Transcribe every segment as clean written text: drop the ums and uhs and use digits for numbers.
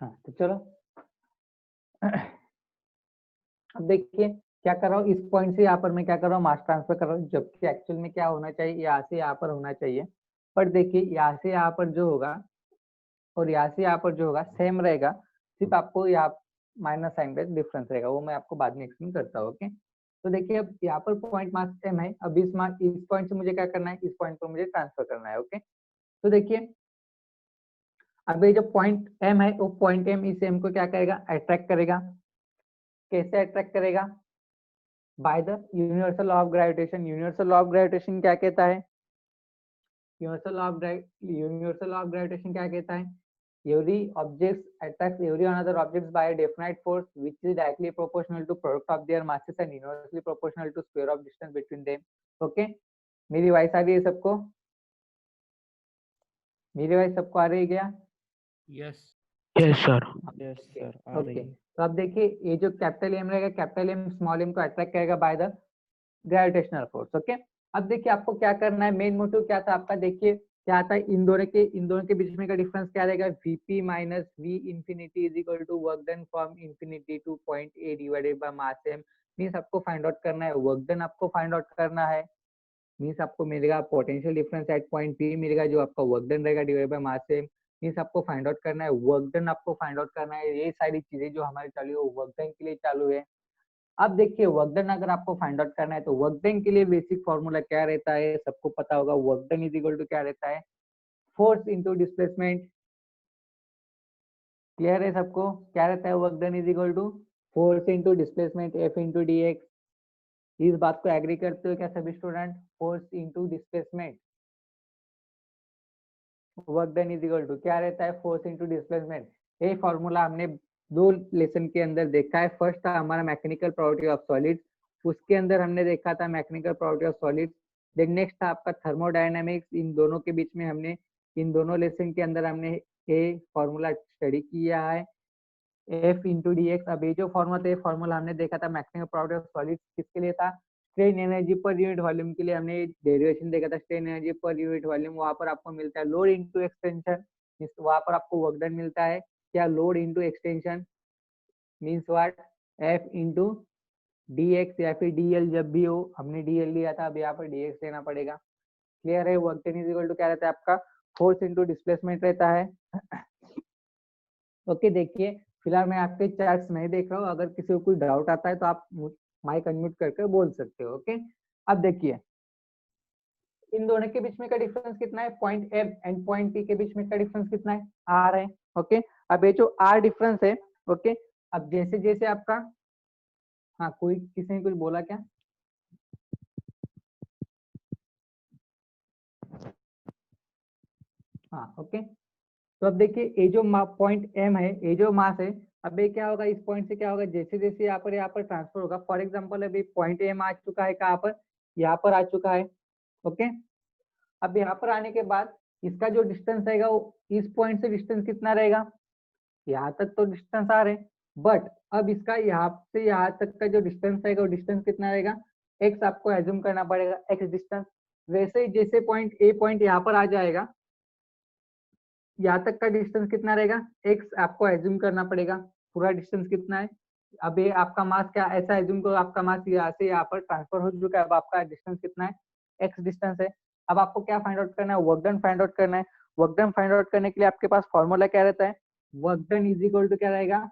हाँ तो चलो अब देखिए क्या कर रहा हूँ, इस पॉइंट से यहाँ पर मैं क्या कर रहा हूँ, मास ट्रांसफर कर रहा हूँ, जबकि एक्चुअल में क्या होना चाहिए, यहाँ से यहाँ पर होना चाहिए। पर देखिए यहाँ से यहाँ पर जो होगा और यहाँ से यहाँ पर जो होगा सेम रहेगा, सिर्फ आपको यहाँ माइनस साइन का डिफरेंस रहेगा, वो मैं आपको बाद में एक्सप्लेन करता हूँ। ओके तो देखिए अब यहाँ पर पॉइंट मास एम है, अब इस पॉइंट से मुझे क्या करना है, इस पॉइंट पर मुझे ट्रांसफर करना है। ओके तो देखिए अब ये जो पॉइंट एम है वो पॉइंट एम इस एम को क्या करेगा, अट्रैक्ट करेगा। कैसे अट्रैक्ट करेगा, by the universal law of gravitation. Universal law of gravitation क्या कहता है, यूनिवर्सल लॉ ऑफ ग्रेविटेशन क्या कहता है, every object attracts every another objects by a definite force which is directly proportional to product of their masses and inversely proportional to square of distance between them। Okay मेरी voice आ रही है सबको, मेरी voice सबको आ रही है क्या? Yes yes sir. Yes sir, आ रही ओके है। तो अब देखिए ये जो कैपिटल एम रहेगा, कैपिटल एम स्मॉल एम को अट्रैक्ट करेगा by the gravitational force. Okay अब देखिए आपको क्या करना है, मेन मोटिव क्या था आपका, देखिए क्या आता है, इन दोनों के बीच में का डिफरेंस क्या रहेगा, Vp minus V infinity is equal to work done from infinity to point A divided by mass M. Means आपको फाइंड आउट करना है वर्क डन, आपको फाइंड आउट करना है, मींस आपको मिलेगा potential difference at point P मिलेगा, जो आपका वर्क डन रहेगा divided by mass M. Means आपको फाइंड आउट करना है वर्क डन, आपको फाइंड आउट करना है, ये सारी चीजें जो हमारी चालू है वो वर्क डन के लिए चालू है। अब देखिए वर्क डन अगर आपको फाइंड आउट करना है तो वर्क डन के लिए बेसिक फॉर्मूला क्या रहता है, सबको पता होगा, work done is equal to क्या रहता है, फोर्स इनटू डिस्प्लेसमेंट। क्लियर है सबको, क्या रहता है work done is equal to force into displacement F into DX. इस बात को एग्री करते हो क्या सभी student, force into displacement, work done is equal to क्या रहता है, फोर्स इनटू डिस्प्लेसमेंट। ये फॉर्मूला हमने दो लेसन के अंदर देखा है, फर्स्ट था हमारा मैकेनिकल प्रॉपर्टी ऑफ सॉलिड्स, उसके अंदर हमने देखा था mechanical property of solids. Then next था आपका थर्मोडायनामिक्स, इन दोनों के बीच में हमने, इन दोनों लेसन के अंदर हमने ये फॉर्मूला स्टडी किया है, एफ इंटू डी एक्स। अब ये जो फॉर्मूला था, ये फॉर्मूला हमने देखा था मैकेनिकल प्रॉपर्टी ऑफ सॉलिड्स किसके लिए था, strain energy per unit volume के लिए हमने डेरिवेशन देखा था, strain energy per unit volume, वहां पर आपको मिलता है लोड इंटू एक्सटेंशन, वहां पर आपको वर्क डन मिलता है क्या, load into extension, means what, F into D x या फिर डीएल, जब भी हो, हमने डीएल लिया था, अब यहाँ पर डी एक्स लेना पड़ेगा। क्लियर है, work done is equal to क्या रहता है आपका, फोर्स इंटू डिस्प्लेसमेंट रहता है। ओके देखिए फिलहाल मैं आपके चार्ट्स नहीं देख रहा हूँ, अगर किसी को कोई डाउट आता है तो आप माइक अनम्यूट करके बोल सकते हो। ओके अब देखिए इन दोनों के बीच में का डिफरेंस कितना है, point M and point P के बीच में का डिफरेंस कितना है, आर है। ओके अब ये जो आर डिफरेंस है, ओके अब जैसे जैसे आपका, हाँ कोई किसी ने कुछ बोला क्या, हाँ ओके तो अब देखिए ये जो पॉइंट एम है, ये जो मास है, अब ये क्या होगा, इस पॉइंट से क्या होगा, जैसे जैसे यहाँ पर ट्रांसफर होगा, फॉर एग्जांपल अभी पॉइंट एम आ चुका है कहाँ पर, यहाँ पर आ चुका है। ओके अब यहाँ पर आने के बाद इसका जो डिस्टेंस रहेगा वो इस पॉइंट से डिस्टेंस कितना रहेगा, यहाँ तक तो डिस्टेंस आ रहे, बट अब इसका यहाँ से यहाँ तक का जो डिस्टेंस रहेगा वो डिस्टेंस कितना रहेगा, एक्स आपको एज्यूम करना पड़ेगा, एक्स डिस्टेंस। वैसे ही जैसे पॉइंट यहाँ पर आ जाएगा, यहाँ तक का डिस्टेंस कितना रहेगा, एक्स आपको एज्यूम करना पड़ेगा, पूरा डिस्टेंस कितना है। अब ये आपका मास क्या, ऐसा एज्यूम करो आपका मास यहाँ से यहाँ पर ट्रांसफर हो चुका है, अब आपका डिस्टेंस कितना है, एक्स डिस्टेंस है। अब आपको क्या फाइंड आउट करना है, वर्क डन फाइंड आउट करना है। वर्क डन फाइंड आउट करने के लिए आपके पास फॉर्मूला क्या रहता है, work done is equal to क्या रहेगा,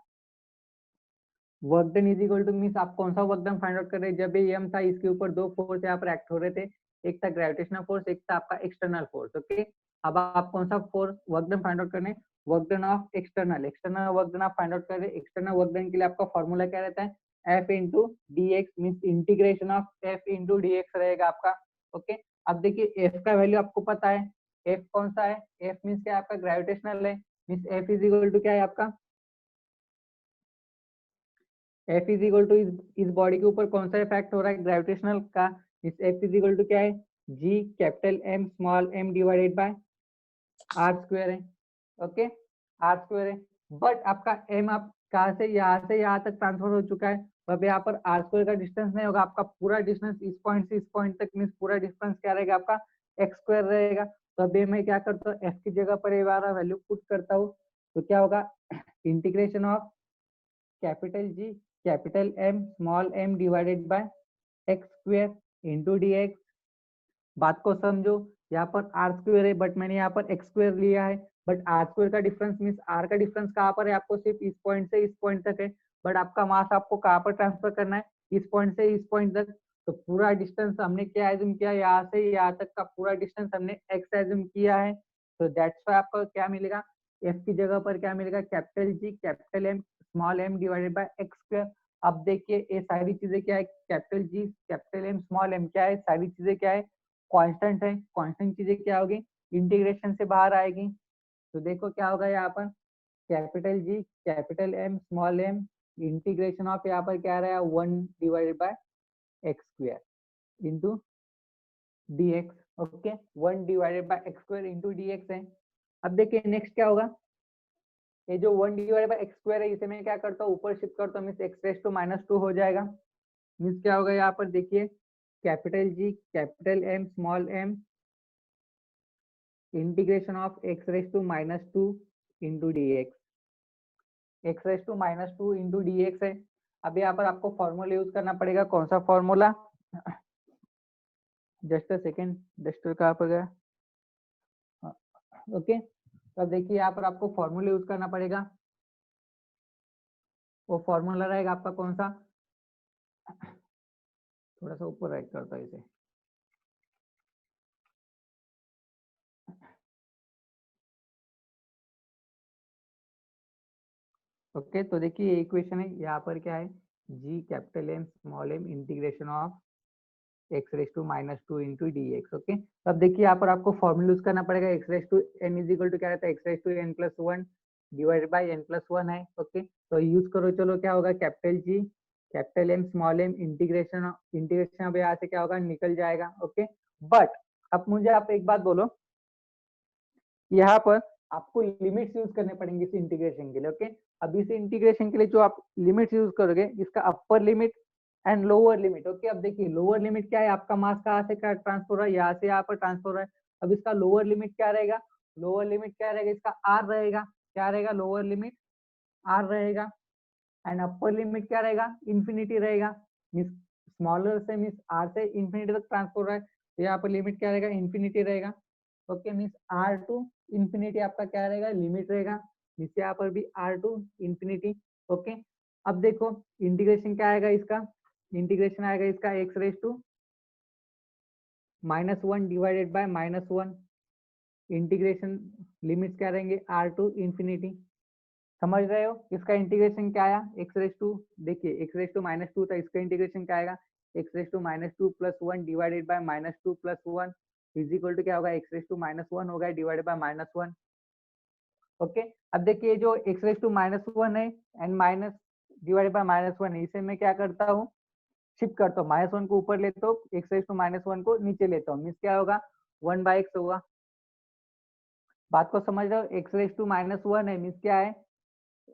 work done is equal to means आप कौन सा वर्क डन फाइंड आउट कर रहे हैं, जब ये एम था इसके ऊपर दो फोर्स यहाँ पर एक्ट हो रहे थे, एक था ग्रेविटेशनल फोर्स, एक था आपका एक्सटर्नल फोर्स। ओके अब आप कौन सा force work done find out करने, work done of external work done आप फाइंड आउट कर रहे हैं। एक्सटर्नल वर्क डन के लिए आपका फॉर्मूला क्या रहता है, F into D x, means integration of F into D X रहेगा आपका। ओके अब देखिए एफ का वैल्यू आपको पता है, एफ कौन सा है, एफ मीन्स क्या आपका ग्रेविटेशनल है, means F is equal to क्या है आपका, एफ इज इक्वल टू इस बॉडी के ऊपर कौन सा इफेक्ट हो रहा है, ग्रेविटेशनल का, इस एफ इज इक्वल टू क्या है, G capital M small M divided by R square है। ओके आर स्क्वायर है, बट आपका एम आप कहाँ से यहाँ तक ट्रांसफर हो चुका है, अब यहाँ पर आर स्क्वायर का डिस्टेंस नहीं होगा, आपका पूरा डिस्टेंस इस पॉइंट से इस पॉइंट तक, मीन्स पूरा डिस्टेंस क्या रहेगा आपका, एक्स स्क्वायर रहेगा। तो अभी मैं क्या करता हूँ, एफ की जगह पर ये वाला वैल्यू पुट करता हूँ, तो क्या होगा, integration of capital G capital M small M divided by X square into D X. बात को समझो, यहाँ पर आर स्क्वेयर है बट मैंने यहाँ पर एक्स स्क्वेयर लिया है, बट आर स्क्वेयर का डिफरेंस मीन्स आर का डिफरेंस कहाँ पर है, आपको सिर्फ इस पॉइंट से इस पॉइंट तक है, बट आपका मास आपको कहाँ पर ट्रांसफर करना है, इस पॉइंट से इस पॉइंट तक। तो पूरा डिस्टेंस हमने क्या एज्यूम किया, यहाँ से यहाँ तक का पूरा डिस्टेंस हमने एक्स एज्यूम किया है। तो दैट्स वाई आपको क्या मिलेगा, एफ की जगह पर क्या मिलेगा, capital G capital M small M divided by X square. अब देखिए ये सारी चीजें क्या है, capital G capital M small M क्या है, सारी चीजें क्या है, कांस्टेंट है। कांस्टेंट चीजें क्या होगी, इंटीग्रेशन से बाहर आएगी। तो देखो क्या होगा यहाँ पर, capital G capital M small M integration of यहाँ पर क्या आ रहा है 1 divided by X square into D X. Okay, 1 divided by X square into D X है। अब देखिए नेक्स्ट क्या होगा, ये जो 1 डिवाइडेड बाय एक्स स्क्वायर है इसे मैं क्या करता हूँ ऊपर शिफ्ट करता हूँ, मीन्स एक्स रेस टू -2 हो जाएगा। मीन्स क्या होगा यहाँ पर देखिए, capital G capital M small M integration of X raise to -2 into D X. X raise to -2 into D X है। अब यहाँ पर आपको फॉर्मूला यूज करना पड़ेगा, कौन सा formula, just a second, just कहाँ पर गया, ओके। अब देखिए यहाँ पर आपको फॉर्मूला यूज करना पड़ेगा, वो फॉर्मूला रहेगा आपका कौन सा, थोड़ा सा ऊपर राइट करता है इसे, ओके। तो देखिए ये इक्वेशन है, यहाँ पर क्या है, G capital M small M integration of X raise to -2 into D X. Okay, अब देखिए यहाँ पर आपको फॉर्मूला यूज करना पड़ेगा, X raise to N is equal to क्या रहता है, X raise to N plus 1 divided by N plus 1 है। ओके, तो यूज करो, चलो क्या होगा, capital G capital M small M integration integration अब यहाँ से क्या होगा, निकल जाएगा। ओके, बट अब मुझे आप एक बात बोलो, यहाँ पर आपको लिमिट्स यूज करने पड़ेंगे इस इंटीग्रेशन के लिए। ओके, अब इस इंटीग्रेशन के लिए जो आप लिमिट्स यूज करोगे, इसका upper limit and lower limit. Okay, अब देखिए लोअर लिमिट क्या है, आपका मास कहाँ से क्या ट्रांसफर हो रहा है, यहाँ से यहाँ पर ट्रांसफर हो रहा है। अब इसका लोअर लिमिट क्या रहेगा, लोअर लिमिट क्या रहेगा, इसका आर रहेगा, क्या रहेगा, लोअर लिमिट आर रहेगा, एंड अपर लिमिट क्या रहेगा, इंफिनिटी रहेगा। मीन्स स्मॉलर से मीन्स आर से इंफिनिटी तक ट्रांसफर हो रहा है, तो यहाँ पर लिमिट क्या रहेगा, इंफिनिटी रहेगा। Okay, means R to infinity आपका क्या रहेगा, लिमिट रहेगा। मीन्स यहाँ पर भी आर टू इंफिनिटी। ओके, अब देखो इंटीग्रेशन क्या आएगा इसका, इंटीग्रेशन आएगा इसका X raise to -1 divided by -1 integration, limits क्या रहेंगे, आर टू इंफिनिटी। समझ रहे हो, इसका इंटीग्रेशन क्या आया, एक्स रेस टू, देखिए एक्स रेस टू -2 था, इसका इंटीग्रेशन क्या आएगा, X raise to -2 plus 1 divided by -2 plus 1 is equal to क्या होगा, एक्स रेस टू -1 होगा डिवाइडेड बाय -1। ओके, अब देखिए जो एक्स रेस टू -1 है एंड माइनस डिवाइडेड बाय -1 है, इसे मैं क्या करता हूँ, शिफ्ट करता हूँ, -1 को ऊपर लेता हूँ, एक्स रेस टू -1 को नीचे लेता हूँ, मीन्स क्या होगा, 1 बाय एक्स होगा। बात को समझ रहे हो, एक्स रेस टू -1 है मीन्स क्या है,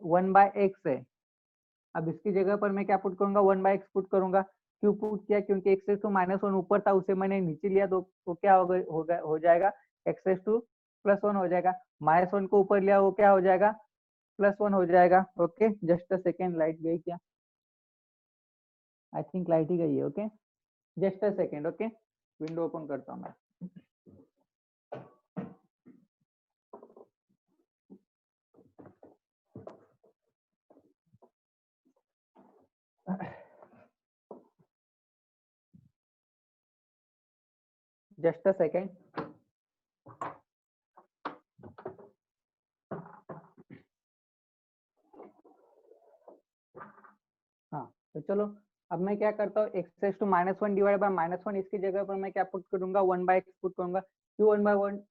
1 बाय एक्स है। अब इसकी जगह पर मैं क्या पुट करूंगा, 1 बाय एक्स पुट करूंगा। क्यों पुट किया, क्योंकि एक्स रेस टू -1 ऊपर था, उसे मैंने नीचे लिया, तो क्या हो जाएगा, एक्स रेस टू +1 हो जाएगा। -1 को ऊपर लिया, वो क्या हो जाएगा, +1 हो जाएगा। Okay, just a second, light गई क्या, आई थिंक लाइट ही गई है। Okay, just a second. Okay, window open करता हूँ मैं। Just a second. हाँ, तो चलो अब मैं क्या करता हूँ, X raise to -1 divide by -1, इसकी जगह पर मैं क्या पुट करूंगा, 1 बाय एक्स पुट करूंगा। क्यों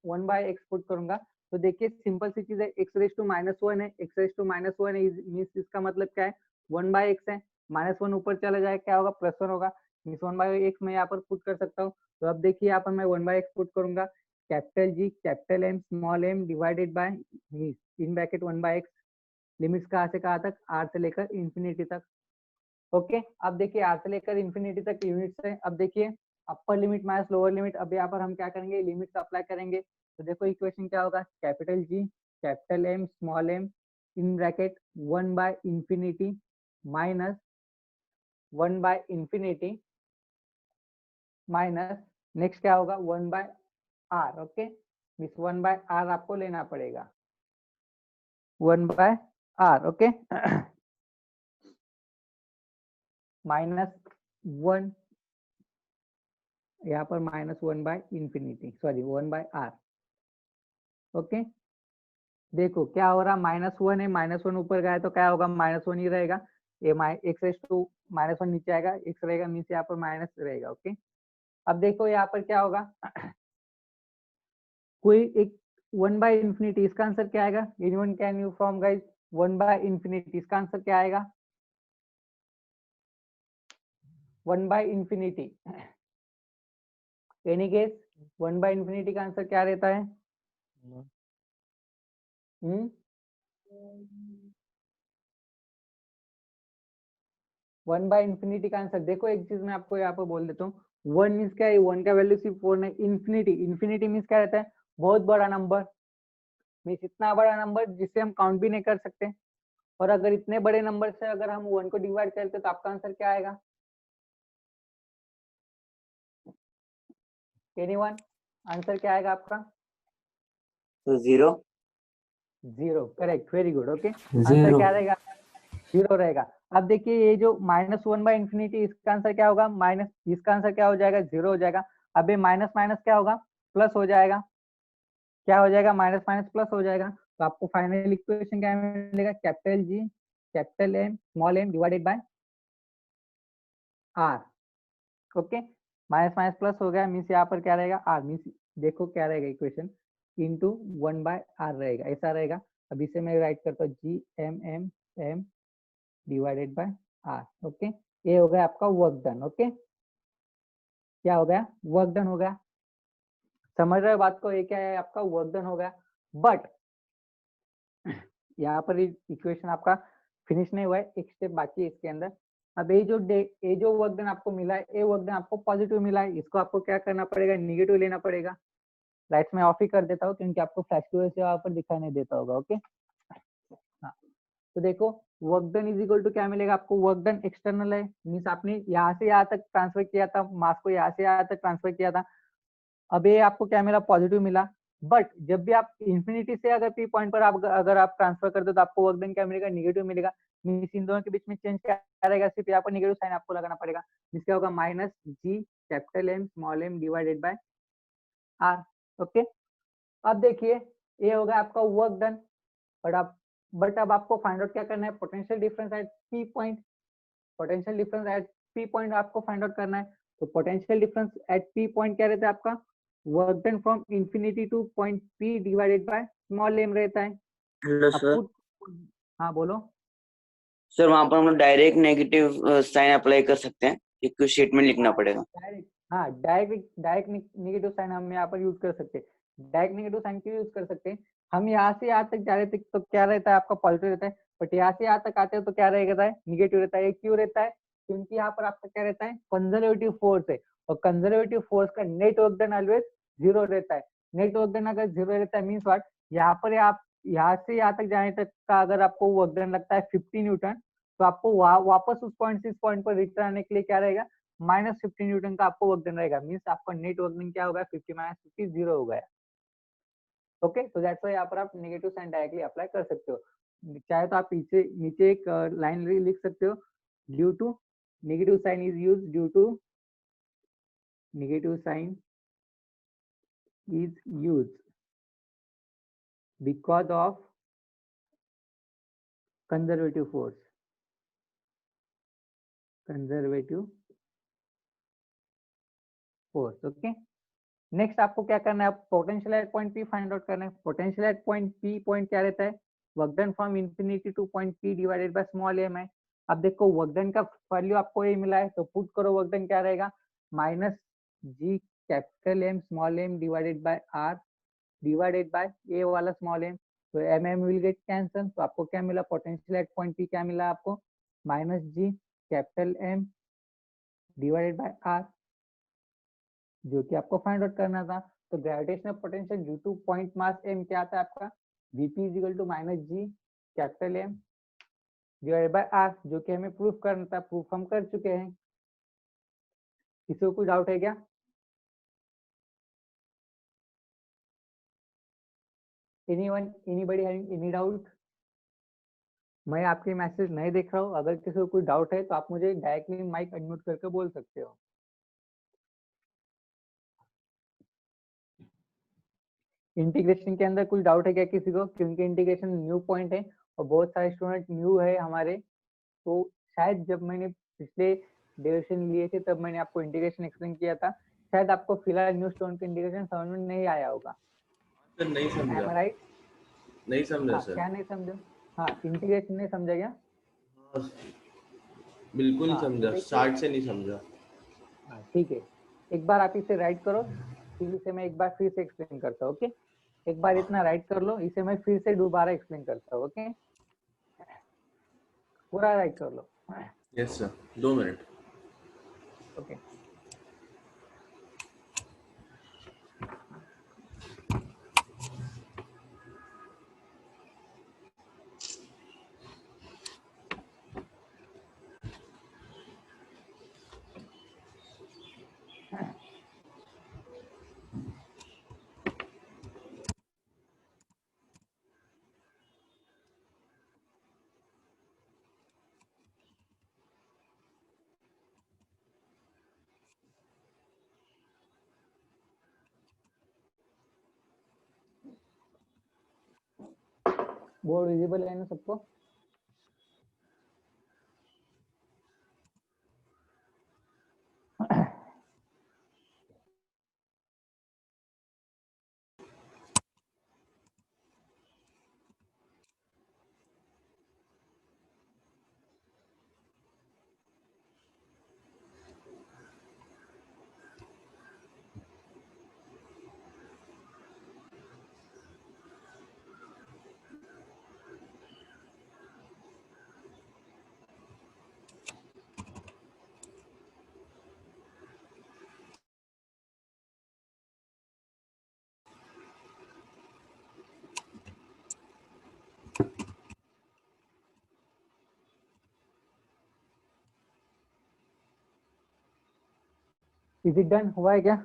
1 बाय एक्स पुट करूंगा, तो देखिए सिंपल सी चीज है, एक्स रेस टू -1 है, एक्स रेस टू -1 है, मीन्स इसका मतलब क्या है, 1 बाय एक्स है, -1 ऊपर चला जाए क्या होगा, +1 होगा, मीन्स 1 बाय एक्स मैं यहाँ पर पुट कर सकता हूँ। तो अब देखिए यहाँ पर मैं 1 बाय एक्स पुट करूंगा, capital G capital M small M divided by in bracket 1 by X, limits कहाँ से कहाँ तक, आर से लेकर इंफिनिटी तक। ओके, अब देखिए आर से लेकर इंफिनिटी तक लिमिट्स है। अब देखिए upper limit minus lower limit, अब यहाँ पर हम क्या करेंगे, लिमिट्स अप्लाई करेंगे। तो देखो इक्वेशन क्या होगा, capital G capital M small M in bracket 1/∞ minus 1/∞ minus next क्या होगा 1/r। ओके, इस 1/r आपको लेना पड़ेगा, 1/r। ओके, माइनस 1, यहाँ पर -1/∞, सॉरी 1/r। ओके, देखो क्या हो रहा, -1 है, -1 ऊपर गया तो क्या होगा, -1 ही रहेगा। ये x⁻1 नीचे आएगा, x रहेगा, मीन्स यहाँ पर माइनस रहेगा। ओके, अब देखो यहाँ पर क्या होगा, कोई एक 1/∞, इसका आंसर क्या आएगा, anyone can you from guys, 1/∞, इसका आंसर क्या आएगा, 1/∞। एनी केस 1/∞ का आंसर क्या रहता है? हम्म, 1/∞ का आंसर देखो, एक चीज मैं आपको यहाँ पर बोल देता हूँ, 1 मीन्स क्या है, 1 का वैल्यू सिर्फ 4 नहीं, इन्फिनिटी मीन्स क्या रहता है, बहुत बड़ा नंबर, मीन्स इतना बड़ा नंबर जिसे हम काउंट भी नहीं कर सकते। और अगर इतने बड़े नंबर से अगर हम 1 को डिवाइड करते तो आपका आंसर क्या आएगा? एनीवन, आंसर क्या आएगा आपका? तो 0 correct, very good. Okay, answer क्या रहेगा? 0 रहेगा। अब देखिए ये जो -1/∞, इसका आंसर क्या होगा, माइनस, इसका आंसर क्या हो जाएगा, 0 हो जाएगा। अब ये माइनस माइनस क्या होगा, प्लस हो जाएगा, क्या हो जाएगा, माइनस माइनस प्लस हो जाएगा। तो आपको फाइनल इक्वेशन क्या मिलेगा, capital G capital M small m divided by R। Okay, minus minus plus हो गया, मीन्स यहाँ पर क्या रहेगा, R मीन्स देखो क्या रहेगा इक्वेशन, इंटू 1/r रहेगा, ऐसा रहेगा। अब इसे मैं राइट करता हूँ GMM divided by R। Okay, ये हो गया आपका वर्क डन। ओके, क्या हो गया, वर्क डन हो गया। समझ रहे हो बात को, ये क्या है आपका वर्क डन हो गया। बट यहाँ पर इक्वेशन आपका फिनिश नहीं हुआ है, एक स्टेप बाकी है इसके अंदर। अब ये जो वर्क डन आपको मिला है, ये वर्क डन आपको पॉजिटिव मिला है, इसको आपको क्या करना पड़ेगा, निगेटिव लेना पड़ेगा। लाइट्स में ऑफ ही कर देता हूँ क्योंकि आपको फ्लैश की वजह से वहां पर दिखाई नहीं देता होगा। ओके, हाँ, तो देखो work done is equal to क्या मिलेगा आपको, वर्क डन एक्सटर्नल है, मीन्स आपने यहाँ से यहाँ तक ट्रांसफर किया था, मास को यहाँ से यहाँ तक ट्रांसफर किया था। अब ये आपको क्या मिला, पॉजिटिव मिला। बट जब भी आप इंफिनिटी से अगर पी पॉइंट पर आप अगर आप ट्रांसफर करते हो तो आपको वर्क डन क्या मिलेगा, निगेटिव मिलेगा। मीन्स इन दोनों के बीच में चेंज क्या रहेगा, सिर्फ यहाँ पर निगेटिव साइन आपको लगाना पड़ेगा, जिसका होगा -G capital M small m divided by R। Okay, अब देखिए ये होगा आपका वर्क डन। बट अब आपको फाइंड आउट क्या करना है, potential difference eight P point, potential difference eight P point आपको फाइंड आउट करना है। तो potential difference eight P point क्या रहता है आपका, work done from infinity to point P divided by small m रहता है। हेलो अब सर। पुट, हाँ बोलो। सर वहां पर हम लोग डायरेक्ट नेगेटिव साइन अप्लाई कर सकते हैं, एक स्टेटमेंट लिखना पड़ेगा? डायरेक्ट, हाँ डायरेक्ट नेगेटिव साइन हम यहाँ पर यूज कर सकते हैं, डायरेक्ट नेगेटिव साइन क्यों यूज कर सकते हैं, हम यहाँ से यहाँ तक जा रहे थे तो क्या रहता है आपका पॉजिटिव रहता है, बट यहाँ से यहाँ तक आते हो तो क्या रहेगा, निगेटिव रहता है। ये क्यों रहता है, क्योंकि यहाँ पर आपका क्या रहता है, कंजर्वेटिव फोर्स है, और कंजर्वेटिव फोर्स का नेट वर्क डन ऑलवेज 0 रहता है। नेट वर्क डन अगर 0 रहता है मीन्स व्हाट, यहाँ पर आप यहाँ से यहाँ तक जाने तक का अगर आपको वर्क डन लगता है 50 न्यूटन, तो आपको वापस उस पॉइंट से इस पॉइंट पर रिटर्न आने के लिए क्या रहेगा, -50 न्यूटन का आपको वर्क डन रहेगा। मीन्स आपका नेट वर्क डन क्या होगा, 50 - 50 0 हो गया। ओके, तो दैट्स व्हाई यहाँ पर आप नेगेटिव साइन डायरेक्टली अप्लाई कर सकते हो। चाहे तो आप पीछे नीचे एक लाइन लिख सकते हो, due to negative sign is use, due to negative sign is use because of conservative force, conservative force. Okay, next आपको क्या करना है, potential at point P find out करना है। Potential at point P, point क्या रहता है, work done from infinity to point P divided by small m है। अब देखो वर्क डन का वैल्यू आपको ये मिला है, तो पुट करो वर्क डन क्या रहेगा, -G capital M small m divided by R divided by a वाला स्मॉल m। तो m विल गेट कैंसल, तो आपको क्या मिला, पोटेंशियल एट पॉइंट पी क्या मिला आपको, -G capital M divided by R, जो कि आपको फाइंड आउट करना था। तो gravitational potential due to point mass m क्या आता है आपका, Vp is equal to -G capital M divide by R, जो कि हमें प्रूफ करना था, प्रूफ हम कर चुके हैं। किसी को कोई डाउट है क्या? Anybody having any doubt? मैं आपके मैसेज नहीं देख रहा हूँ, अगर किसी को कोई डाउट है तो आप मुझे डायरेक्टली माइक अनम्यूट करके बोल सकते हो। इंटीग्रेशन के अंदर कुछ डाउट है क्या किसी को? क्योंकि इंटीग्रेशन न्यू पॉइंट है और बहुत सारे स्टूडेंट न्यू है हमारे, तो शायद जब मैंने पिछले डेरिवेशन लिए थे तब मैंने आपको इंटीग्रेशन एक्सप्लेन किया था, शायद आपको फिलहाल न्यू स्टूडेंट का इंटीग्रेशन समझ में नहीं आया होगा। सर नहीं Am I समझा, right? नहीं समझा हाँ, सर। क्या नहीं समझा? हाँ, इंटीग्रेशन नहीं समझा क्या? हाँ, बिल्कुल नहीं हाँ, तो समझा, देखिए, स्टार्ट से नहीं समझा। हाँ ठीक है, एक बार आप इसे राइट करो, फिर इसे मैं एक बार फिर से एक्सप्लेन करता हूँ। ओके, एक बार इतना राइट कर लो, इसे मैं फिर से दोबारा एक्सप्लेन करता हूँ। ओके, पूरा राइट कर लो। Yes sir, 2 minute. Okay, board visible है ना सबको? Is it done? हुआ है क्या?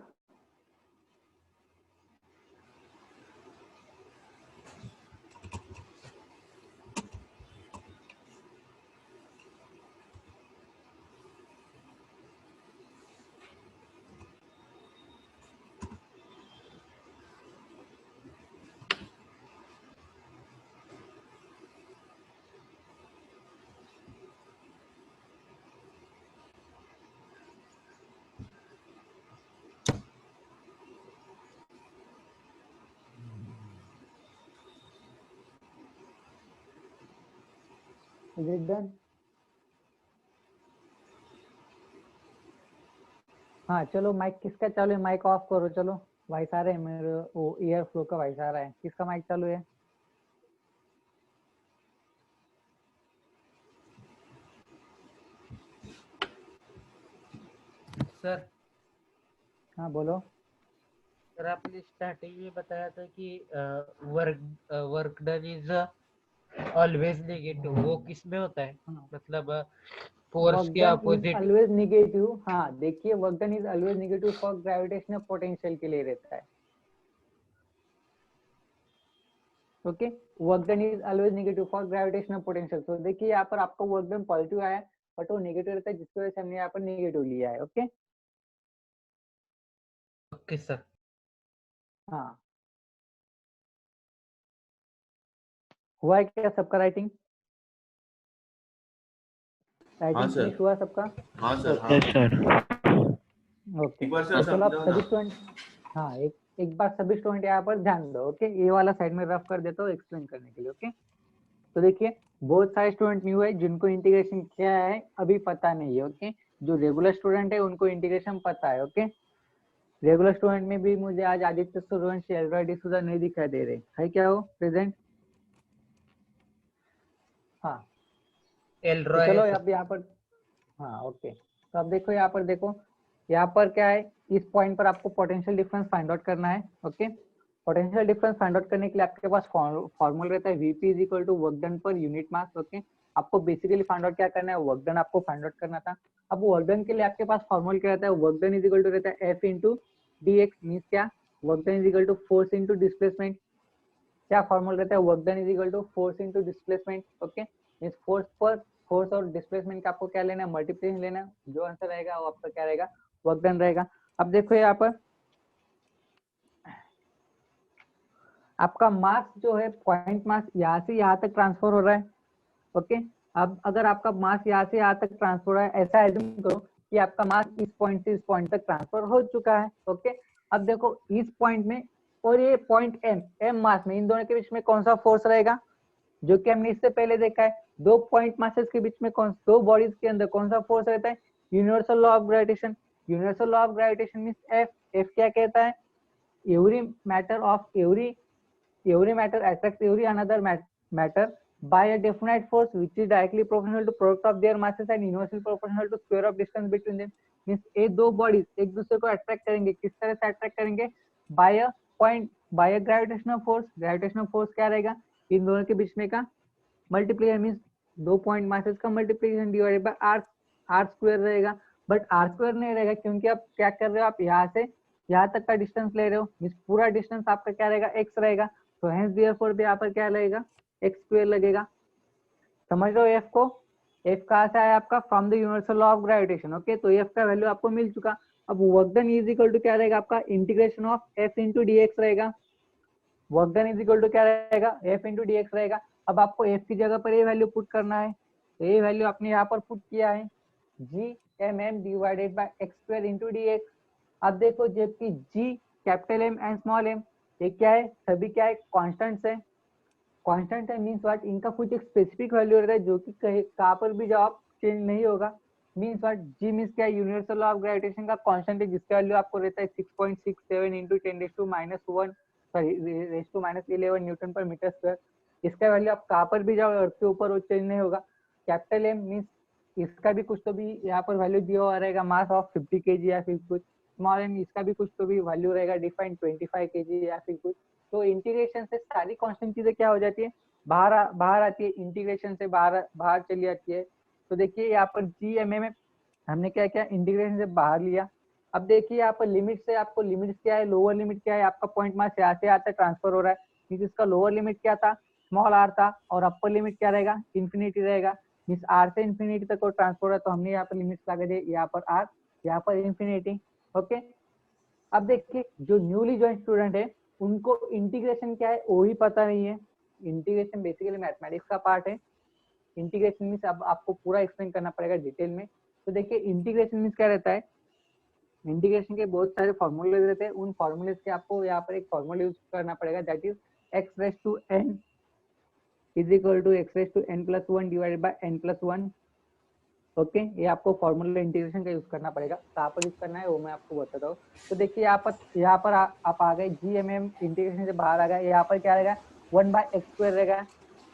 Is it done? हाँ चलो, माइक किसका चालू है? माइक ऑफ करो। चलो, वॉइस आ रहा है मेरे, वो ईयर फ्लो का वॉइस आ रहा है। किसका माइक चालू है? सर, हाँ बोलो। सर आपने स्टार्टिंग में बताया था कि work done is always negative, वो किस में होता है? हाँ, मतलब फोर्स वर्क के done is opposite. Always negative. हाँ देखिए, work done is always negative for gravitational potential के लिए रहता है। Okay, work done is always negative for gravitational potential. तो देखिए यहाँ पर आपका वर्क डन पॉजिटिव आया है, बट वो नेगेटिव रहता है, जिसकी वजह से हमने यहाँ पर नेगेटिव लिया है। Okay, okay sir. हाँ, हुआ है क्या सबका राइटिंग? हाँ राइटिंग सर, फिनिश हुआ सबका? हाँ सर, ओके, हाँ। Yes sir. ओके, एक बार सर तो चलो आप समझाओ सभी ना। स्टूडेंट, हाँ एक बार सभी स्टूडेंट यहाँ पर ध्यान दो। ओके, ये वाला साइड में रफ कर देता हूँ एक्सप्लेन करने के लिए। ओके, तो देखिए, बहुत सारे स्टूडेंट न्यू है जिनको इंटीग्रेशन क्या है अभी पता नहीं है। ओके, जो रेगुलर स्टूडेंट है उनको इंटीग्रेशन पता है। ओके, रेगुलर स्टूडेंट में भी मुझे आज आदित्य सूर्यवंशी, एल्ड्रॉइड डिसूजा नहीं दिखाई दे रहे है, क्या हो प्रेजेंट? हाँ, तो एल्ड्रॉय चलो है सर। अब यहाँ पर, हाँ ओके, तो अब देखो यहाँ पर, देखो यहाँ पर क्या है, इस पॉइंट पर आपको पोटेंशियल डिफरेंस फाइंड आउट करना है। Okay, potential difference find out करने के लिए आपके पास फॉर्मूला रहता है Vp is equal to work done per unit mass. Okay, आपको बेसिकली फाइंड आउट क्या करना है, वर्क डन आपको फाइंड आउट करना था। अब वर्क डन के लिए आपके पास फॉर्मूला क्या रहता है, work done is equal to रहता है F इंटू dx, मीन्स क्या, work done is equal to force into displacement. क्या फॉर्मूला रहता है, work done is equal to force into displacement. Okay, means force और डिस्प्लेसमेंट का आपको क्या लेना है, मल्टीप्लिकेशन लेना है। जो आंसर रहेगा वो आपका क्या रहेगा, वर्क डन रहेगा। अब देखो यहाँ पर आपका मास जो है, पॉइंट मास यहाँ से यहाँ तक ट्रांसफर हो रहा है। ओके, अब अगर आपका मास यहाँ से यहाँ तक ट्रांसफर हो रहा है, ऐसा एज्यूम करो कि आपका मास इस पॉइंट से इस पॉइंट तक ट्रांसफर हो चुका है। ओके, अब देखो इस पॉइंट में और ये पॉइंट एम मास में, इन दोनों के बीच में कौन सा फोर्स रहेगा, जो कि हमने इससे पहले देखा है, दो पॉइंट मासेस के बीच में दो बॉडीज के अंदर कौन सा फोर्स रहता है, universal law of gravitation. Universal law of gravitation means F क्या कहता है, every matter attracts every another matter by a definite force which is directly proportional to product of their masses and inversely proportional to square of distance between them। Means ये दो bodies एक दूसरे को attract करेंगे, किस तरह से attract करेंगे, by a gravitational force. Gravitational force क्या रहेगा, इन दोनों के बीच में का मल्टीप्लीकेशन, मींस दो पॉइंट मासेस का multiplication divided by R square रहेगा। बट आर स्क्वायर नहीं रहेगा, क्योंकि आप क्या कर रहे हो, आप यहाँ से यहाँ तक का डिस्टेंस ले रहे हो, मींस पूरा डिस्टेंस आपका क्या रहेगा, एक्स रहेगा। तो हेंस देयरफॉर भी यहाँ पर क्या लगेगा, एक्स स्क्वायर लगेगा। समझ रहे हो एफ को, एफ कहाँ से आया आपका, from the universal law of gravitation. Okay, तो एफ का वैल्यू आपको मिल चुका। अब work done is equal to क्या रहेगा आपका, integration of F into D X रहेगा। Work done is equal to क्या रहेगा, एफ इंटू डी एक्स रहेगा। अब आपको एफ की जगह पर ये वैल्यू पुट करना है, तो ये वैल्यू आपने यहाँ पर पुट किया है, G M M divided by X square into D X. अब देखो जबकि G capital M and small M ये क्या है, सभी क्या है, कॉन्स्टेंट्स है। कॉन्स्टेंट है मीन्स व्हाट, इनका कुछ एक स्पेसिफिक वैल्यू रहता है जो कि कहाँ पर भी जवाब चेंज नहीं होगा। मीन्स व्हाट, जी मीन्स क्या है, यूनिवर्सल लॉ ऑफ ग्रेविटेशन का कांस्टेंट है, जिसका वैल्यू आपको रहता है 6.67 इंटू 10⁻⁻1 सॉरी (10⁻11 न्यूटन पर मीटर स्क्वायर। इसका वैल्यू आप कहाँ पर भी जाओ अर्थ के ऊपर वो चेंज नहीं होगा। कैपिटल एम मीन्स इसका भी कुछ तो भी यहाँ पर वैल्यू दिया हुआ रहेगा, मास ऑफ 50 kg या फिर कुछ। स्मॉल एम इसका भी कुछ तो भी वैल्यू रहेगा, डिफाइंड 25 kg या फिर कुछ। तो इंटीग्रेशन से सारी कांस्टेंट चीजें क्या हो जाती है, बाहर आती है, इंटीग्रेशन से बाहर चली जाती है। तो देखिए यहाँ पर जी एम में हमने क्या किया, इंटीग्रेशन से बाहर लिया। अब देखिए यहाँ पर लिमिट से आपको लिमिट क्या है, लोअर लिमिट क्या है, आपका पॉइंट मास यहाँ से आता ट्रांसफर हो रहा है, मीन्स इसका लोअर लिमिट क्या था, स्मॉल आर था, और अपर लिमिट क्या रहेगा, इन्फिनिटी रहेगा। मीन्स आर से इन्फिनिटी तक ट्रांसफर है, तो हमने यहाँ पर लिमिट लगा दी, यहाँ पर आर, यहाँ पर इन्फिनिटी। ओके, अब देखिए जो न्यूली ज्वाइन स्टूडेंट है उनको इंटीग्रेशन क्या है वो ही पता नहीं है। इंटीग्रेशन बेसिकली मैथमेटिक्स का पार्ट है। इंटीग्रेशन मीन्स अब आपको पूरा एक्सप्लेन करना पड़ेगा डिटेल में। तो देखिए इंटीग्रेशन मीन्स क्या रहता है, इंटीग्रेशन के बहुत सारे फॉर्मूले रहते हैं, उन फॉर्मूलेज के आपको यहाँ पर एक फॉर्मूला यूज करना पड़ेगा, that is x raise to n is equal to x raise to n+1 divided by n+1। Okay, ये आपको फॉर्मूला इंटीग्रेशन का यूज करना पड़ेगा, कहाँ पर यूज करना है वो मैं आपको बताता हूँ। तो देखिए यहाँ पर आप आ गए, जी एम एम इंटीग्रेशन से बाहर आ गए, यहाँ पर क्या रहेगा 1/x² रहेगा।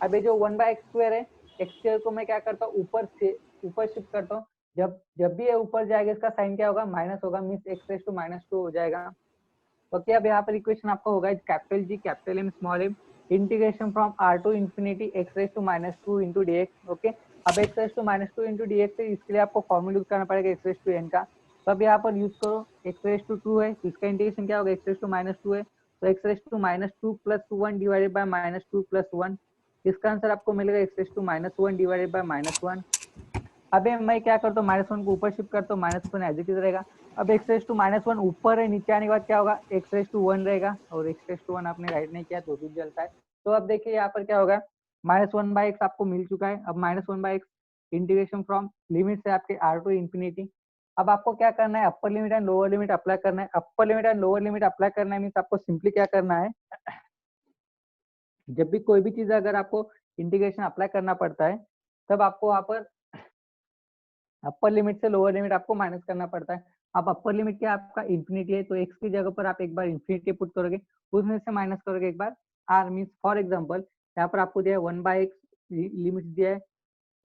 अब ये जो 1/x² है, x² को मैं क्या करता हूँ ऊपर शिफ्ट करता हूँ। जब भी ये ऊपर जाएगा इसका साइन क्या होगा, माइनस होगा, मीन्स x⁻² हो जाएगा। ओके, अब यहाँ पर इक्वेशन आपका होगा capital G capital M small M integration from r to infinity x⁻² into D X. Okay, अब x⁻² इंटू डी एक्स, इसके लिए आपको फॉर्मूला यूज करना पड़ेगा x⁻n का। तो अब यहाँ पर यूज करो, x⁻2 है, इसका इंटीग्रेशन क्या होगा, x⁻2 है, तो x⁻2 + 1 डिवाइडेड बाय -2 + 1, इसका आंसर आपको मिलेगा x⁻1 डिवाइडेड बाय -1। अब मैं क्या करता हूँ, -1 को ऊपर शिफ्ट करता हूँ, -1 एज इट इज रहेगा। अब x⁻1 ऊपर है, नीचे आने के बाद क्या होगा, x⁻1 रहेगा, और x⁻1 आपने राइट नहीं किया तो भी चलता है। तो अब देखिए यहाँ पर क्या होगा, -1/x आपको मिल चुका है। अब -1/x इंटीग्रेशन फ्रॉम लिमिट से आपके r टू इंफिनिटी। अब आपको क्या करना है, upper limit and lower limit apply करना है। Upper limit and lower limit apply करना है मीन्स आपको सिंपली क्या करना है, जब भी कोई भी चीज अगर आपको इंटीग्रेशन अप्लाई करना पड़ता है, तब आपको वहाँ पर अपर लिमिट से लोअर लिमिट आपको माइनस करना पड़ता है। अब अपर लिमिट क्या आपका इंफिनिटी है, तो x की जगह पर आप एक बार इंफिनिटी पुट करोगे, उसमें से माइनस करोगे एक बार r, मीन्स फॉर एग्जांपल यहाँ पर आपको दिया है 1/x, लिमिट दिया है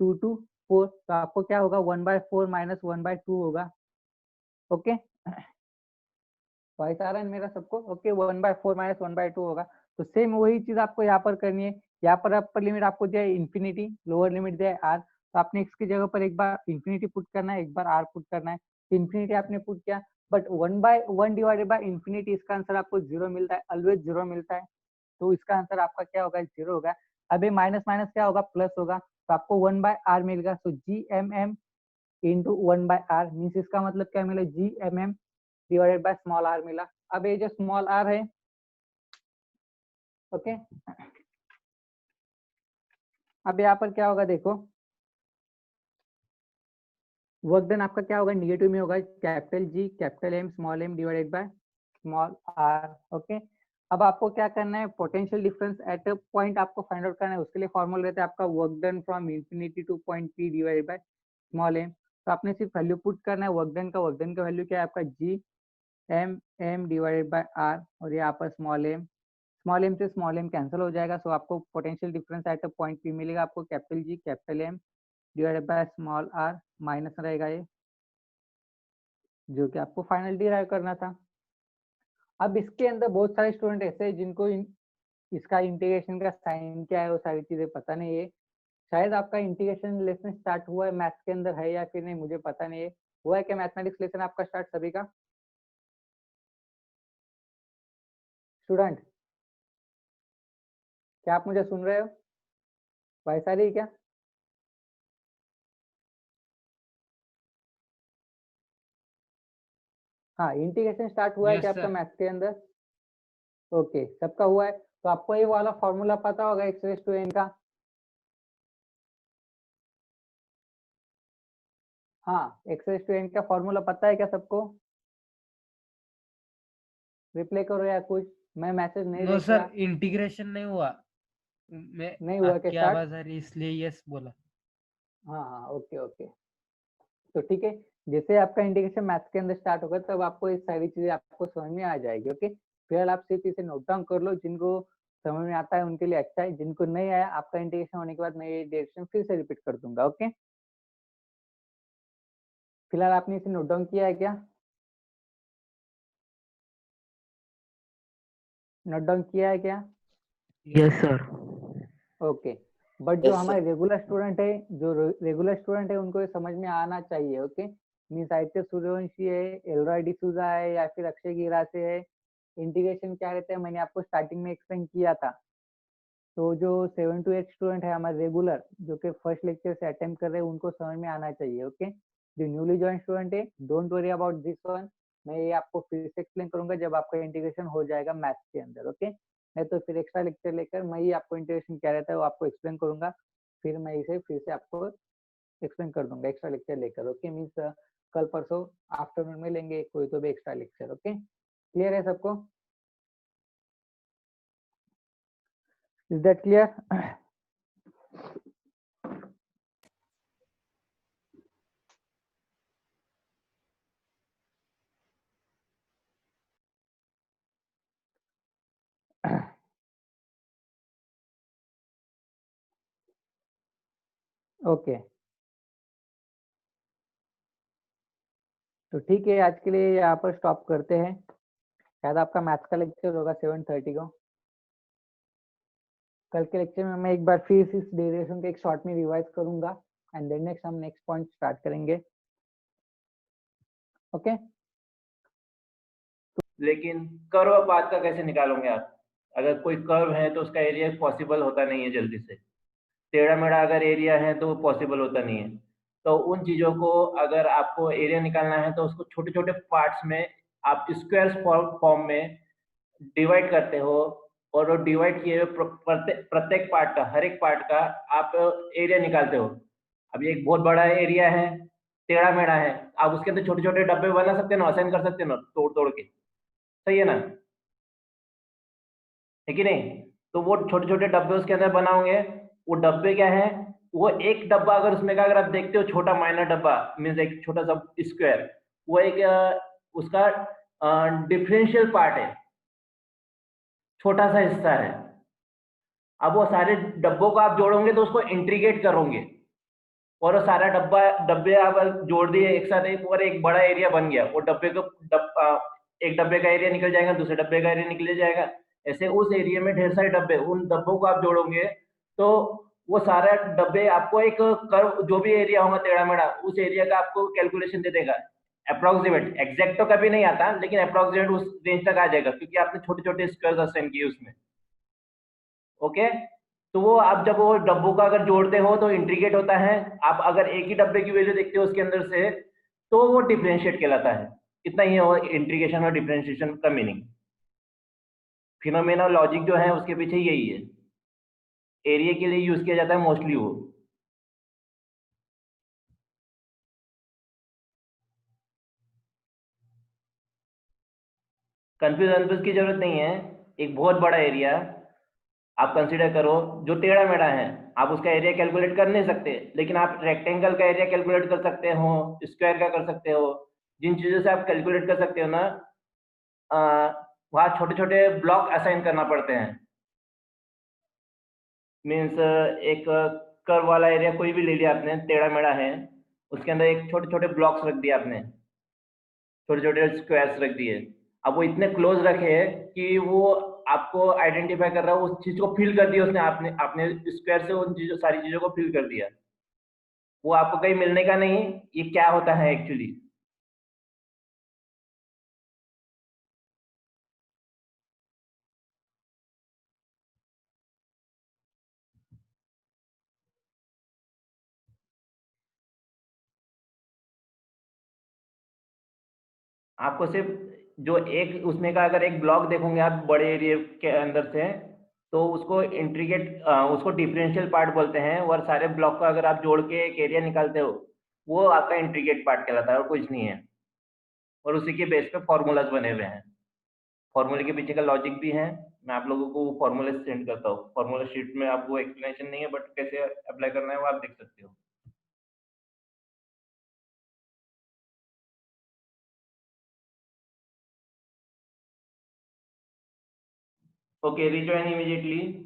2 to 4, तो आपको क्या होगा 1/4 - 1/2 होगा। ओके, वॉइस आ रहा है मेरा सबको? ओके, 1/4 माइनस 1/2 होगा। तो सेम वही चीज आपको यहाँ पर करनी है। यहाँ पर अपर लिमिट आपको दिया है इन्फिनिटी, लोअर लिमिट दिया है आर, तो आपने एक्स की जगह पर एक बार इन्फिनिटी पुट करना है, एक बार आर पुट करना है। इन्फिनिटी आपने पुट किया, बट 1/1 डिवाइडेड बाय इन्फिनिटी, इसका आंसर आपको 0 मिलता है, ऑलवेज 0 मिलता है। तो इसका आंसर आपका क्या होगा? 0 होगा। अब ये माइनस माइनस क्या होगा? प्लस होगा, तो आपको 1/r मिलेगा। सो GMM इंटू 1/r मीन्स इसका मतलब क्या मिला? GMM divided by small R मिला। अब ये जो स्मॉल आर है, ओके, अब यहाँ पर क्या होगा देखो, वर्क डन आपका क्या होगा? निगेटिव में होगा, capital G capital M small m divided by small r। Okay, अब आपको क्या करना है? Potential difference at a point आपको फाइंड आउट करना है। उसके लिए फॉर्मूला रहता है आपका work done from infinity to point P divided by small m। तो आपने सिर्फ वैल्यू पुट करना है वर्क डन का। वर्क डन का वैल्यू क्या है आपका? GMM डिवाइडेड बाय r, और यहाँ पर स्मॉल m से स्मॉल m कैंसिल हो जाएगा। सो आपको potential difference at a point P मिलेगा आपको, capital G capital M divided by small r, minus रहेगा ये, जो कि आपको फाइनल डिराइव करना था। अब इसके अंदर बहुत सारे स्टूडेंट ऐसे हैं जिनको इसका इंटीग्रेशन का साइन क्या है वो सारी चीजें पता नहीं है। शायद आपका इंटीग्रेशन लेसन स्टार्ट हुआ है मैथ्स के अंदर है या फिर नहीं, मुझे पता नहीं है। हुआ है क्या मैथमेटिक्स लेसन आपका स्टार्ट सभी का? स्टूडेंट, क्या आप मुझे सुन रहे हो? वैसा रही क्या? हाँ, इंटीग्रेशन स्टार्ट हुआ है Yes, क्या आपका sir. मैथ्स के अंदर? ओके, सबका हुआ है। तो आपको ये वाला फॉर्मूला पता होगा एक्स रेज टू एन का? हाँ, एक्स रेज टू एन का फॉर्मूला पता है क्या सबको? रिप्लाई करो या कुछ, मैं मैसेज नहीं नो देख सर, रहा। इंटीग्रेशन नहीं हुआ। मैं नहीं हुआ क्या आपकी स्टार्ट? आवाज आ रही इसलिए यस बोला। हाँ हाँ, ओके ओके, तो ठीक है। जैसे आपका इंटीग्रेशन मैथ्स के अंदर स्टार्ट होगा तब आपको ये सारी चीजें आपको समझ में आ जाएगी। ओके, फिलहाल आप सिर्फ इसे नोट डाउन कर लो। जिनको समझ में आता है उनके लिए अच्छा है, जिनको नहीं आया आपका इंटीग्रेशन होने के बाद मैं ये डायरेक्शन फिर से रिपीट कर दूंगा। ओके, फिलहाल आपने इसे नोट डाउन किया है क्या? नोट डाउन किया है क्या? Yes sir. ओके, बट जो Yes, sir. हमारे रेगुलर स्टूडेंट है, जो रेगुलर स्टूडेंट है उनको ये समझ में आना चाहिए। ओके, मीन्स आदित्य सूर्यवंशी है, एलरॉय डिसूजा है या फिर अक्षय गिरासे है, इंटीग्रेशन क्या रहता है मैंने आपको स्टार्टिंग में एक्सप्लेन किया था। तो जो 7 to 8 स्टूडेंट है हमारे रेगुलर, जो कि फर्स्ट लेक्चर से अटेम्प्ट कर रहे हैं, उनको समझ में आना चाहिए। ओके, जो न्यूली ज्वाइन स्टूडेंट है, don't worry about this one, मैं ये आपको फिर से एक्सप्लेन करूंगा जब आपका इंटीग्रेशन हो जाएगा मैथ्स के अंदर। ओके, नहीं तो फिर एक्स्ट्रा लेक्चर लेकर मैं ही आपको इंटीग्रेशन क्या रहता है वो आपको एक्सप्लेन करूंगा, फिर मैं इसे फिर से आपको एक्सप्लेन कर दूंगा एक्स्ट्रा लेक्चर लेकर। ओके, मीन्स कल परसों आफ्टरनून में लेंगे कोई तो भी एक्स्ट्रा लेक्चर। ओके, क्लियर है सबको? Is that clear? ओके, तो ठीक है, आज के लिए यहाँ पर स्टॉप करते हैं। शायद आपका मैथ्स का लेक्चर होगा 7:30 को। कल के लेक्चर में मैं एक बार फिर इस डेरिवेशन को एक शॉर्ट में रिवाइज करूंगा एंड देन नेक्स्ट हम नेक्स्ट पॉइंट स्टार्ट करेंगे। ओके, लेकिन कर्व पाथ का कैसे निकालोगे आप? अगर कोई कर्व है तो उसका एरिया पॉसिबल होता नहीं है जल्दी से। टेढ़ा मेढ़ा अगर एरिया है तो पॉसिबल होता नहीं है। तो उन चीजों को अगर आपको एरिया निकालना है तो उसको छोटे छोटे पार्ट्स में आप स्क्वायर फॉर्म में डिवाइड करते हो, और वो डिवाइड किए हुए प्रत्येक पार्ट का, हर एक पार्ट का आप एरिया निकालते हो। अब ये एक बहुत बड़ा एरिया है, टेढ़ा मेढ़ा है, आप उसके अंदर छोटे छोटे डब्बे बना सकते हो ना, असाइन कर सकते हो ना तोड़ तोड़ के, सही है ना? है कि नहीं? तो वो छोटे छोटे डब्बे उसके अंदर बनाओगे। वो डब्बे क्या है? वो एक डब्बा अगर उसमें का अगर आप देखते हो, छोटा माइनर डब्बा मीन्स एक छोटा सा स्क्वायर, वो एक उसका डिफरेंशियल पार्ट है, छोटा सा हिस्सा है। अब वो सारे डब्बों को आप जोड़ोगे तो उसको इंटीग्रेट करोगे, और वो सारा डब्बे आप जोड़ दिए एक साथ, एक और एक बड़ा एरिया बन गया। वो डब्बे को एक डब्बे का एरिया निकल जाएगा, दूसरे डब्बे का एरिया निकल जाएगा, ऐसे उस एरिया में ढेर सारे डब्बे, उन डब्बों को आप जोड़ोगे तो वो सारा डब्बे आपको एक कर्व, जो भी एरिया होगा टेढ़ा मेढ़ा, उस एरिया का आपको कैलकुलेशन दे देगा। अप्रोक्सीमेट, एग्जैक्ट तो कभी नहीं आता, लेकिन अप्रोक्सीमेट उस रेंज तक आ जाएगा, क्योंकि आपने छोटे छोटे स्क्वायर असाइन किए उसमें। ओके, तो वो आप जब वो डब्बों का अगर जोड़ते हो तो इंट्रीगेट होता है। आप अगर एक ही डब्बे की वैल्यू देखते हो उसके अंदर से, तो वो डिफरेंशिएट कहलाता है। इतना ही हो इंट्रीगेशन और डिफरेंशिएशन का मीनिंग। फिनोमेना लॉजिक जो है उसके पीछे यही है, एरिया के लिए यूज किया जाता है मोस्टली वो। कंफ्यूज की जरूरत नहीं है। एक बहुत बड़ा एरिया आप कंसीडर करो जो टेढ़ा मेढ़ा है, आप उसका एरिया कैलकुलेट कर नहीं सकते, लेकिन आप रेक्टेंगल का एरिया कैलकुलेट कर सकते हो, स्क्वायर का कर सकते हो। जिन चीजों से आप कैलकुलेट कर सकते हो ना, वहाँ छोटे छोटे ब्लॉक असाइन करना पड़ते हैं। मीन्स एक कर्व वाला एरिया कोई भी ले लिया आपने, टेढ़ा मेढ़ा है, उसके अंदर एक छोटे छोटे ब्लॉक्स रख दिए आपने, छोटे छोटे स्क्वायर्स रख दिए। अब वो इतने क्लोज रखे हैं कि वो आपको आइडेंटिफाई कर रहा है, उस चीज को फिल कर दिया उसने, आपने अपने स्क्वायर से उन चीजों, सारी चीजों को फिल कर दिया। वो आपको कहीं मिलने का नहीं, ये क्या होता है एक्चुअली। आपको सिर्फ जो एक उसमें का अगर एक ब्लॉक देखोगे आप बड़े एरिया के अंदर से, तो उसको इंट्रीगेट, उसको डिफरेंशियल पार्ट बोलते हैं, और सारे ब्लॉक को अगर आप जोड़ के एक एरिया निकालते हो, वो आपका इंट्रीगेट पार्ट कहलाता है और कुछ नहीं है। और उसी के बेस पे फॉर्मूलाज बने हुए हैं, फॉर्मूले के पीछे का लॉजिक भी है। मैं आप लोगों को वो फॉर्मूले सेंड करता हूँ, फॉर्मूला शीट में आपको एक्सप्लेनेशन नहीं है, बट कैसे अप्लाई करना है वो आप देख सकते हो। Okay, rejoin immediately.